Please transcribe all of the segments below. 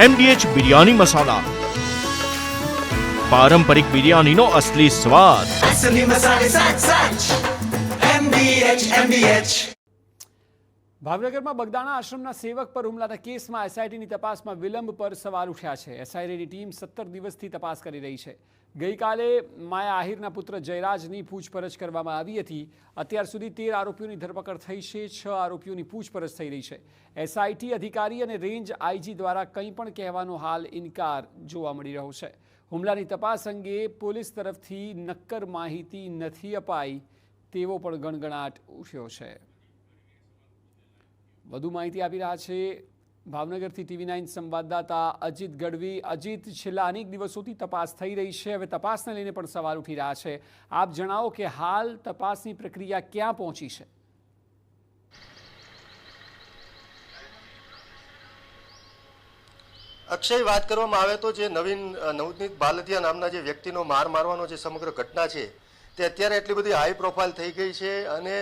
MDH biryani મસાલા, પારંપરિક બિરયાનીનો અસલી સ્વાદ. असली मसाले साथ साथ MDH ભાવનગરમાં બગદાણા આશ્રમના સેવક પર હુમલાના કેસમાં એસઆઈટીની તપાસમાં વિલંબ પર સવાલ ઉઠ્યા છે. એસઆઈટીની ટીમ 17 દિવસથી તપાસ કરી રહી છે. ગઈકાલે માયા આહિરના પુત્ર જયરાજની પૂછપરછ કરવામાં આવી હતી. અત્યાર સુધી 13 આરોપીઓની ધરપકડ થઈ છે. 6 આરોપીઓની પૂછપરછ થઈ રહી છે. એસઆઈટી અધિકારી અને રેન્જ આઈજી દ્વારા કંઈ પણ કહેવાનો હાલ ઇનકાર જોવા મળી રહ્યો છે. હુમલાની તપાસ અંગે પોલીસ તરફથી નક્કર માહિતી નથી અપાઈ તેવો પણ ગણગણાટ ઉઠ્યો છે. વધુ માહિતી આપી રહ્યા છે ભાવનગરથી TV9 સંવાદદાતા અજીત ગઢવી. અજીત, છેલ્લા અનેક દિવસોથી તપાસ થઈ રહી છે, હવે તપાસને લઈને પણ સવાલ ઉઠી રહ્યા છે. આપ જણાવો કે હાલ તપાસની પ્રક્રિયા ક્યાં પહોંચી છે? અક્ષય, વાત કરવામાં આવે તો જે નવનીત બાલદિયા નામના જે વ્યક્તિનો મારવાનો જે સમગ્ર ઘટના છે તે અત્યારે એટલી બધી હાઈ પ્રોફાઇલ થઈ ગઈ છે અને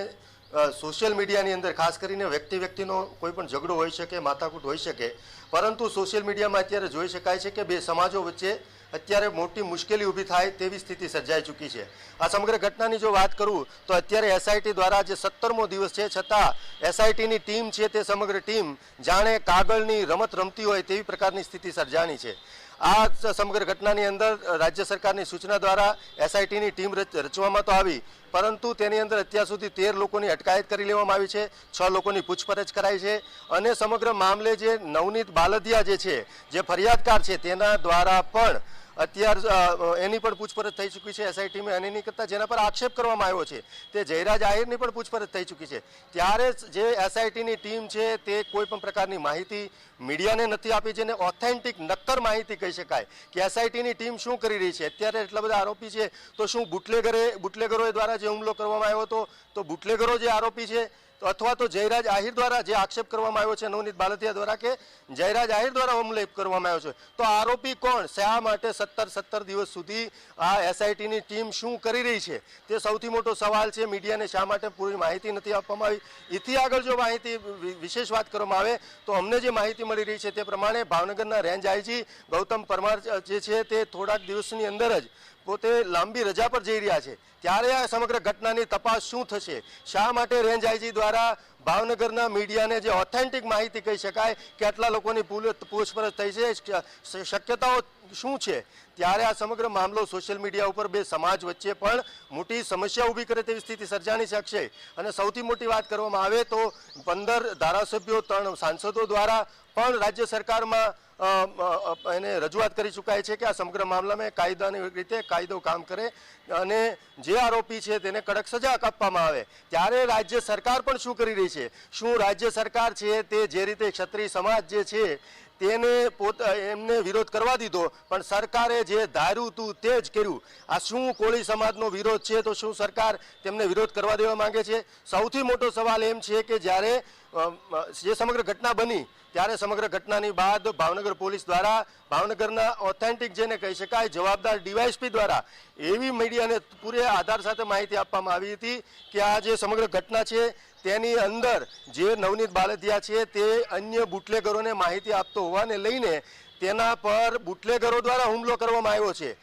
સોશિયલ મીડિયાની અંદર ખાસ કરીને વ્યક્તિનો કોઈ પણ ઝઘડો હોઈ શકે, માથાકૂટ હોઈ શકે, પરંતુ સોશિયલ મીડિયામાં અત્યારે જોઈ શકાય છે કે બે સમાજો વચ્ચે અત્યારે મોટી મુશ્કેલી ઊભી થાય તેવી સ્થિતિ સર્જાઈ ચૂકી છે. આ સમગ્ર ઘટનાની જો વાત કરું તો અત્યારે એસઆઈટી દ્વારા જે 17મો દિવસ છે છતાં એસઆઈટીની ટીમ છે તે સમગ્ર ટીમ જાણે કાગળની રમત રમતી હોય તેવી પ્રકારની સ્થિતિ સર્જાણી છે. આ સમગ્ર ઘટનાની અંદર રાજ્ય સરકારની સૂચના દ્વારા એસઆઈટીની ટીમ રચવામાં તો આવી, પરંતુ તેની અંદર અત્યાર સુધી 13 લોકોની અટકાયત કરી લેવામાં આવી છે. 6 લોકોની પૂછપરછ કરાઈ છે અને સમગ્ર મામલે જે નવનીત બાલદિયા જે છે, જે ફરિયાદકાર છે, તેના દ્વારા પણ અત્યાર એની પણ પૂછપરછ થઈ ચૂકી છે એસઆઈટીમાં. અને એની કરતાં જેના પર આક્ષેપ કરવામાં આવ્યો છે તે જયરાજ આહિરની પણ પૂછપરછ થઈ ચૂકી છે. ત્યારે જે એસઆઈટીની ટીમ છે તે કોઈ પણ પ્રકારની માહિતી મીડિયાને નથી આપી, જેને ઓથેન્ટિક નક્કર માહિતી કહી શકાય કે એસઆઈટીની ટીમ શું કરી રહી છે. અત્યારે એટલા બધા આરોપી છે તો શું બુટલેગરો દ્વારા જે હુમલો કરવામાં આવ્યો હતો તો બુટલેગરો જે આરોપી છે અથવા તો જયરાજ આહિર દ્વારા જે આક્ષેપ કરવામાં આવ્યો છે નવનીત બાલદિયા દ્વારા કે જયરાજ આહિર દ્વારા હુમલો કરવામાં આવ્યો છે, તો આરોપી કોણ? શા માટે 17 દિવસ સુધી આ એસઆઈટીની ટીમ શું કરી રહી છે તે સૌથી મોટો સવાલ છે. મીડિયાને શા માટે પૂરી માહિતી નથી આપવામાં આવી? એથી આગળ જો માહિતી વિશેષ વાત કરવામાં આવે તો અમને જે માહિતી મળી રહી છે તે પ્રમાણે ભાવનગરના રેન્જ આઈજી ગૌતમ પરમાર જે છે તે થોડાક દિવસની અંદર જ પોતે લાંબી રજા પર જઈ રહ્યા છે. ત્યારે આ સમગ્ર ઘટનાની તપાસ શું થશે? શા માટે રેન્જ આઈજી દ્વારા ભાવનગરના મીડિયાને જે ઓથેન્ટિક માહિતી કહી શકાય કે આટલા લોકોની પૂછપરછ થઈ છે, શક્યતાઓ શું છે? ત્યારે આ સમગ્ર મામલો સોશિયલ મીડિયા ઉપર બે સમાજ વચ્ચે પણ મોટી સમસ્યા ઊભી કરે તેવી સ્થિતિ સર્જાણી છે અક્ષય. અને સૌથી મોટી વાત કરવામાં આવે તો 15 ધારાસભ્યો 3 સાંસદો દ્વારા પણ રાજ્ય સરકારમાં એને રજૂઆત કરી ચૂકાય છે કે આ સમગ્ર મામલામાં કાયદાની રીતે કાયદો કામ કરે અને જે આરોપી છે તેને કડક સજા આપવામાં આવે. ત્યારે રાજ્ય સરકાર પણ શું કરી રહી છે? શું રાજ્ય સરકાર છે તે જે રીતે ક્ષત્રિય સમાજ જે છે તેને એમને વિરોધ કરવા દીધો, પણ સરકારે જે ધાર્યું હતું તે જ કર્યું. આ શું કોળી સમાજનો વિરોધ છે તો શું સરકાર તેમને વિરોધ કરવા દેવા માંગે છે? સૌથી મોટો સવાલ એમ છે કે જ્યારે જે સમગ્ર ઘટના બની ત્યારે સમગ્ર ઘટનાની બાદ ભાવનગર પોલીસ દ્વારા ભાવનગરના ઓથેન્ટિક જેને કહી શકાય જવાબદાર ડીવાયએસપી દ્વારા એવી મીડિયાને પૂરે આધાર સાથે માહિતી આપવામાં આવી હતી કે આ જે સમગ્ર ઘટના છે તેની અંદર જે નવનીત બાલદિયા છે તે અન્ય બુટલેગરોને માહિતી આપતો હોવાને લઈને તેના પર બુટલેગરો દ્વારા હુમલો કરવામાં આવ્યો છે.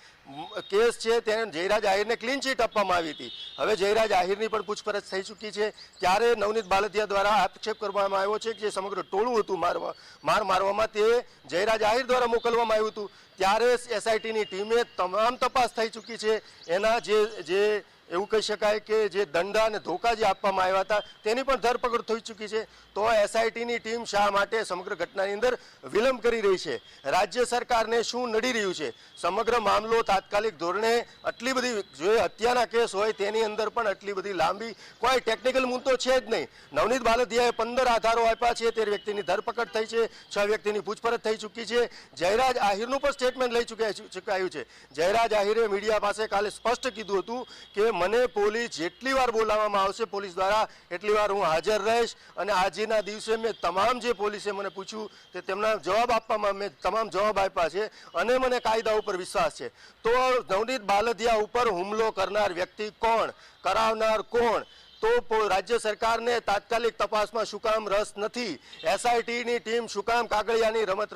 કેસ છે તેને જયરાજ આહિરને ક્લીન ચીટ આપવામાં આવી હતી. હવે જયરાજ આહિરની પણ પૂછપરછ થઈ ચૂકી છે. ત્યારે નવનીત બાલદિયા દ્વારા આક્ષેપ કરવામાં આવ્યો છે કે જે સમગ્ર ટોળું હતું મારવામાં તે જયરાજ આહિર દ્વારા મોકલવામાં આવ્યું હતું. ત્યારે એસઆઈટીની ટીમે તમામ તપાસ થઈ ચૂકી છે. એના જે એવું કહી શકાય કે જે દંડા અને ધોકા જે આપવામાં આવ્યા હતા તેની પણ ધરપકડ થઈ ચૂકી છે. તો એસઆઈટીની ટીમ શા માટે સમગ્ર ઘટનાની અંદર વિલંબ કરી રહી છે? રાજ્ય સરકારને શું નડી રહ્યું છે? સમગ્ર મામલો તાત્કાલિક ધોરણે આટલી બધી જે હત્યાના કેસ હોય તેની અંદર પણ આટલી બધી લાંબી કોઈ ટેકનિકલ મુદ્દો છે જ નહીં. નવનીત બાલદિયાએ 15 આધારો આપ્યા છે, 13 વ્યક્તિની ધરપકડ થઈ છે, 6 વ્યક્તિની પૂછપરછ થઈ ચૂકી છે. જયરાજ આહિરનું પણ સ્ટેટમેન્ટ લઈ ચૂકાયું છે. જયરાજ આહિરે મીડિયા પાસે કાલે સ્પષ્ટ કીધું હતું કે મને પોલીસ જેટલી વાર બોલાવવામાં આવશે પોલીસ દ્વારા એટલી વાર હું હાજર રહીશ અને આજના દિવસે મેં તમામ જે પોલીસે મને પૂછ્યું તે તેમના જવાબ આપવામાં મેં તમામ જવાબ આપ્યા છે અને મને કાયદા ઉપર વિશ્વાસ છે. તો નવનીત બાલદિયા ઉપર હુમલો કરનાર વ્યક્તિ કોણ, કરાવનાર કોણ, તો રાજ્ય સરકારને તાત્કાલિક તપાસમાં શું કામ રસ નથી? એસઆઈટીની ટીમ શું કામ કાગળિયાની રમત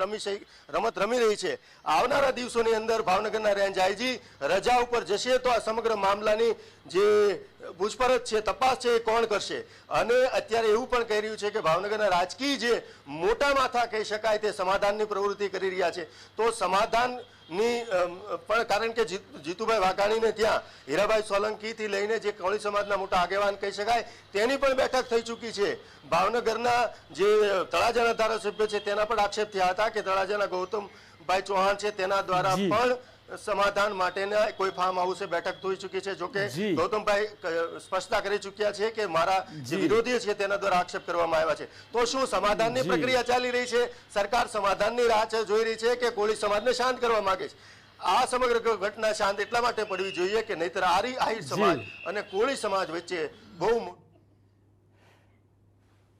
રમી રહી છે? આવનારા દિવસોની અંદર ભાવનગરના રેન્જ આઈજી રજા ઉપર જશે તો આ સમગ્ર મામલાની જે પૂછપરછ છે, તપાસ છે, એ કોણ કરશે? અને અત્યારે એવું પણ કહી રહ્યું છે કે ભાવનગરના રાજકીય જે મોટા માથા કહી શકાય તે સમાધાનની પ્રવૃત્તિ કરી રહ્યા છે. તો સમાધાનની પણ કારણ કે જીતુભાઈ વાઘાણીને ત્યાં હીરાભાઈ સોલંકીથી લઈને જે કોળી સમાજના મોટા આગેવાન કહી શકાય તેની પણ બેઠક થઈ ચૂકી છે. ભાવનગરના જે તળાજાના ધારાસભ્ય છે તેના પણ આક્ષેપ થયા હતા કે તળાજાના ગૌતમભાઈ ચૌહાણ છે તેના દ્વારા પણ સમાધાન માટેના કોઈ ફાર્મ હાઉસે બેઠક થઈ ચૂકી છે. જોકે ગૌતમભાઈ સ્પષ્ટતા કરી ચૂક્યા છે કે મારા જે વિરોધી છે તેના દ્વારા આક્ષેપ કરવામાં આવ્યા છે. તો શું સમાધાનની પ્રક્રિયા ચાલી રહી છે? સરકાર સમાધાનની રાહ જોઈ રહી છે કે કોળી સમાજને શાંત કરવા માંગે છે? આ સમગ્ર ઘટના શાંત એટલા માટે પડવી જોઈએ કે નહીતર આહિર સમાજ અને કોળી સમાજ વચ્ચે બહુ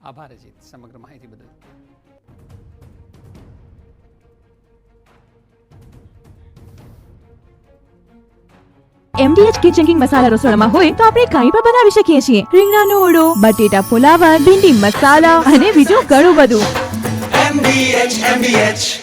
આભાર અજીત સમગ્ર માહિતી બદલ. MDH કિચન કિંગ મસાલા રસોડામાં હોય તો આપણે કાંઈ પણ બનાવી શકીએ છીએ. રીંગણાનો ઓળો, બટેટા ફુલાવર, ભીંડી મસાલા અને બીજું ઘણું બધું. MDH